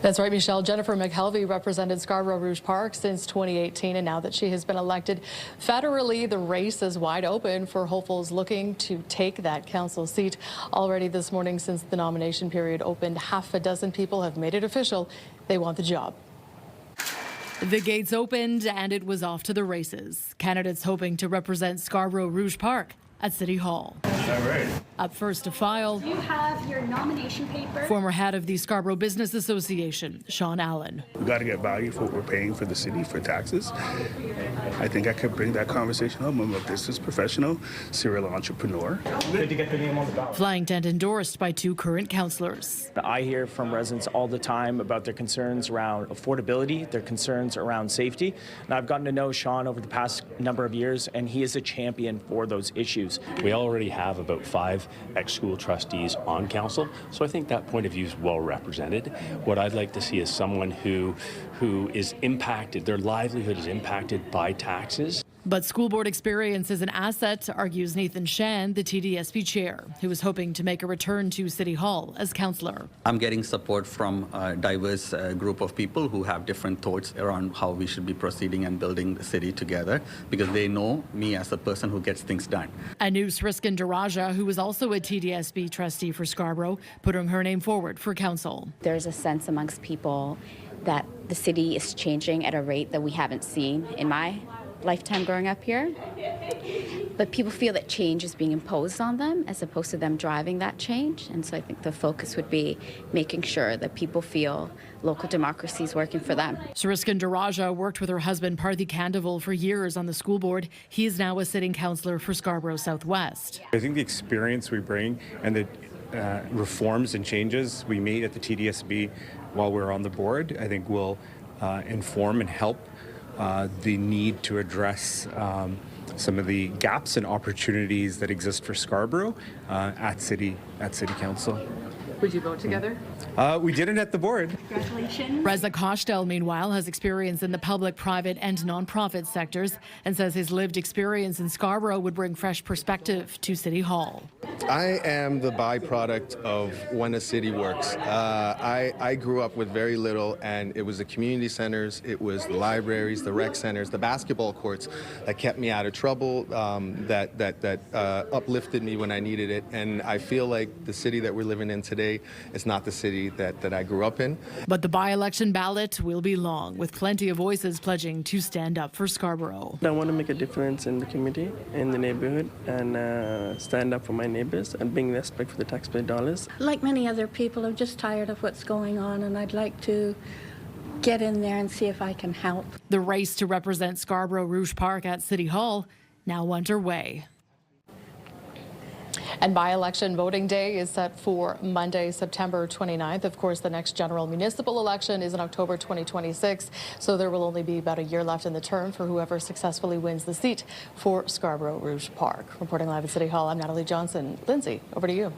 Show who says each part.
Speaker 1: That's right, Michelle. Jennifer McKelvey represented Scarborough-Rouge Park since 2018, and now that she has been elected federally, the race is wide open for hopefuls looking to take that council seat. Already this morning, since the nomination period opened, half a dozen people have made it official. They want the job. The gates opened and it was off to the races. Candidates hoping to represent Scarborough-Rouge Park at City Hall.
Speaker 2: All right.
Speaker 1: Up first to file.
Speaker 3: You have your nomination paper.
Speaker 1: Former head of the Scarborough Business Association, Sean Allen.
Speaker 2: We got to get value for what we're paying for the city for taxes. I think I could bring that conversation home. I'm a business professional, serial entrepreneur.
Speaker 4: Good to get the name on the ballot.
Speaker 1: Flying tent endorsed by two current councillors.
Speaker 4: I hear from residents all the time about their concerns around affordability, their concerns around safety. And I've gotten to know Sean over the past number of years, and he is a champion for those issues.
Speaker 5: We already have about 5 ex-school trustees on council, so I think that point of view is well represented. What I'd like to see is someone who is impacted, their livelihood is impacted by taxes.
Speaker 1: But school board experience is an asset, argues Nathan Shan, the TDSB chair, who is hoping to make a return to City Hall as councillor.
Speaker 6: I'm getting support from a diverse group of people who have different thoughts around how we should be proceeding and building the city together, because they know me as a person who gets things done.
Speaker 1: Anus Riskin-Daraja, who is also a TDSB trustee for Scarborough, putting her name forward for council.
Speaker 7: There's a sense amongst people that the city is changing at a rate that we haven't seen in my lifetime growing up here, but people feel that change is being imposed on them as opposed to them driving that change. And so I think the focus would be making sure that people feel local democracy is working for them.
Speaker 1: Riskin-Daraja worked with her husband Parthy Candival for years on the school board. He is now a sitting councillor for Scarborough Southwest.
Speaker 8: I think the experience we bring and the reforms and changes we made at the TDSB while we're on the board, I think will inform and help the need to address some of the gaps and opportunities that exist for Scarborough at City Council.
Speaker 1: Would you vote together?
Speaker 8: We didn't at the board.
Speaker 3: Congratulations.
Speaker 1: Reza Koshtel, meanwhile, has experience in the public, private and nonprofit sectors and says his lived experience in Scarborough would bring fresh perspective to City Hall.
Speaker 9: I am the byproduct of when a city works. I grew up with very little, and it was the community centers, it was the libraries, the rec centers, the basketball courts that kept me out of trouble, that uplifted me when I needed it. And I feel like the city that we're living in today is not the city that I grew up in.
Speaker 1: But the by-election ballot will be long, with plenty of voices pledging to stand up for Scarborough.
Speaker 10: I want to make a difference in the community, in the neighborhood, and stand up for my neighbors and bring respect for the taxpayer dollars.
Speaker 3: Like many other people, I'm just tired of what's going on, and I'd like to get in there and see if I can help.
Speaker 1: The race to represent Scarborough-Rouge Park at City Hall now underway. And by-election voting day is set for Monday, September 29th. Of course, the next general municipal election is in October 2026, so there will only be about a year left in the term for whoever successfully wins the seat for Scarborough-Rouge Park. Reporting live at City Hall, I'm Natalie Johnson. Lindsay, over to you.